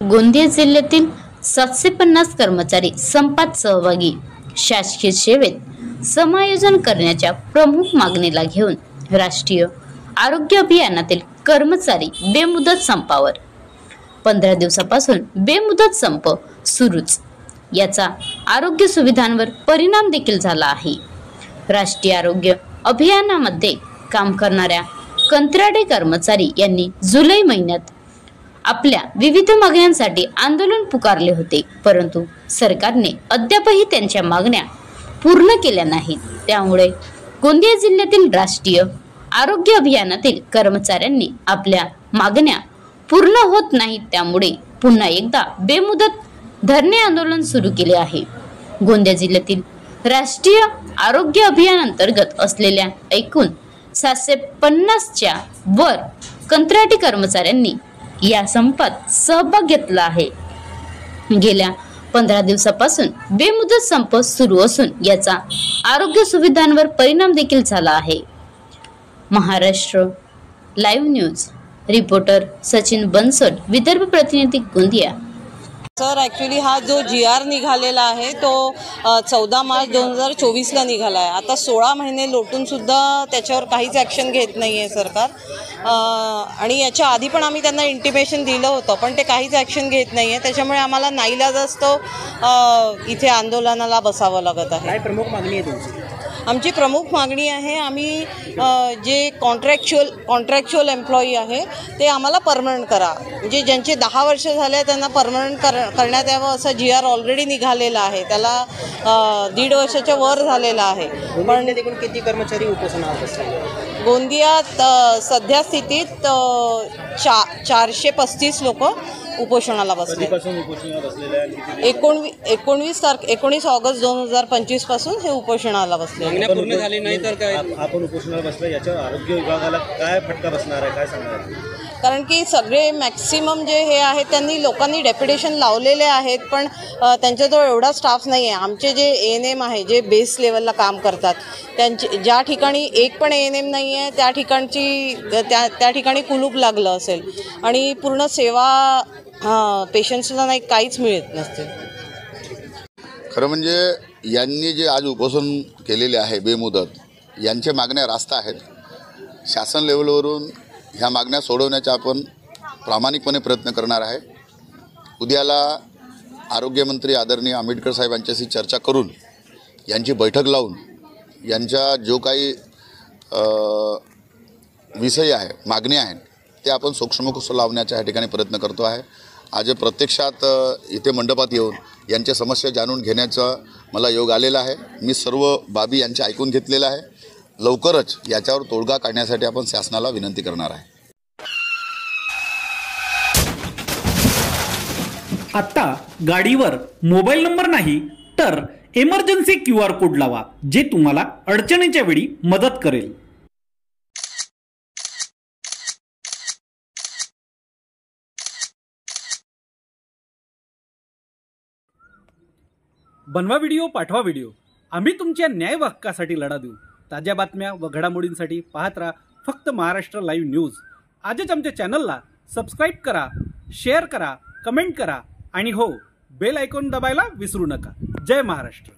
गोंदिया जिल्ह्यातील 750 कर्मचारी संपात सहभागी। शासकीय सेवेत समायोजन करण्याच्या प्रमुख मागणीला घेऊन राष्ट्रीय आरोग्य अभियानातील कर्मचारी बेमुदत संपावर। 15 दिवसापासून बेमुदत संप सुरूच। याचा आरोग्य सुविधांवर परिणाम देखील झाला आहे। राष्ट्रीय आरोग्य अभियानामध्ये काम करणाऱ्या कंत्राटी कर्मचारी यांनी जुलै महिन्यात आपल्या विविध मागण्यांसाठी आंदोलन पुकारले होते, परंतु सरकारने अद्यापही त्यांच्या मागण्या पूर्ण केल्या नाहीत। त्यामुळे गोंदिया जिल्ह्यातील राष्ट्रीय आरोग्य अभियानातील कर्मचाऱ्यांनी आपल्या मागण्या पूर्ण होत नाहीत, त्यामुळे पुन्हा एकदा बेमुदत धरणे आंदोलन सुरू केले आहे। गोंदिया जिल्ह्यातील राष्ट्रीय आरोग्य अभियान अंतर्गत असलेल्या एकूण 750च्या वर कंत्राटी कर्मचाऱ्यांनी या संपात सहभाग घेतला आहे। गेल्या 15 दिवसापासून बेमुदत संप सुरू असून याचा आरोग्य सुविधांवर परिणाम देखील झाला आहे। Maharashtra live news reporter Sachin Bansod, Vidarbha प्रतिनिधी गोंदिया। सर ॲक्च्युली हा जो GR निघालेला आहे तो 14 मार्च 2024 ला निघाला आहे। आता 16 महिने लोटून सुद्धा त्याच्यावर काहीच ॲक्शन घेत नाही आहे सरकार। आणि याच्या आधी पण आम्ही त्यांना इंटिमेशन दिलं होतं, पण ते काहीच ॲक्शन घेत नाही आहे। त्याच्यामुळे आम्हाला नाईलाजास्तव इथे आंदोलनाला बसावं लागत आहे। काय प्रमुख मागणी आहे तुमची? आमची प्रमुख मागणी आहे, आम्ही जे कॉन्ट्रॅक्च्युअल एम्प्लॉई आहे ते आम्हाला परमनंट करा। म्हणजे ज्यांचे 10 वर्ष झाले त्यांना परमनंट करण्यात यावं असं GR ऑलरेडी निघालेला आहे। त्याला 1.5 वर्षाच्या वर झालेला आहे। पण किती कर्मचारी उपोषणावर बसले? गोंदियात सध्या स्थितीत 435 लोक उपोषणाला बसले। 19 ऑगस्ट 2025 पासून हे उपोषणाला बसले। पूर्ण झाली नाही तर काय आपण उपोषणाला बसला, याच्यावर आरोग्य विभागाला काय फटका बसणार आहे, काय सांगणार? कारण की सगळे मॅक्सिमम जे हे आहेत त्यांनी लोकांनी डेप्युटेशन लावलेले आहेत, पण त्यांच्याजवळ एवढा स्टाफ नाही आहे। आमचे जे ANM आहे जे बेस लेवलला काम करतात त्यांचे ज्या ठिकाणी एक पण ANM नाही आहे त्या ठिकाणी कुलूप लागलं असेल आणि पूर्ण सेवा पेशंट्सला नाही काहीच मिळत नसते। खरं म्हणजे यांनी जे आज उपोषण केलेले आहे बेमुदत, यांच्या मागण्या रास्त आहेत। शासन लेवलवरून ह्या मागण्या सोडवण्याचा आपण प्रामाणिकपणे प्रयत्न करणार आहे। उद्याला आरोग्यमंत्री आदरणीय आंबेडकर साहेब यांच्याशी चर्चा करून यांची बैठक लावून यांच्या जो काही विषय आहे, मागण्या आहेत, ते आपण सूक्ष्म लावण्याच्या या ठिकाणी प्रयत्न करतो आहे। आज प्रत्यक्षात इथे मंडपात येऊन यांच्या समस्या जाणून घेण्याचा मला योग आलेला आहे। मी सर्व बाबी यांच्या ऐकून घेतलेला आहे। लवकरच याच्यावर तोडगा काढण्यासाठी आपण शासनाला विनंती करणार आहे। आता गाडीवर मोबाईल नंबर नाही तर इमर्जन्सी QR कोड लावा, जे तुम्हाला अडचणीच्या वेळी मदत करेल। बनवा व्हिडिओ, पाठवा व्हिडिओ, आम्ही तुमच्या न्याय हक्कासाठी लढा देऊ। ताज्या बातम्या व घडामोडींसाठी पाहत राहा फक्त महाराष्ट्र लाईव्ह न्यूज। आजच आमच्या चॅनलला सबस्क्राईब करा, शेअर करा, कमेंट करा आणि हो, बेल आयकॉन दबायला विसरू नका। जय महाराष्ट्र।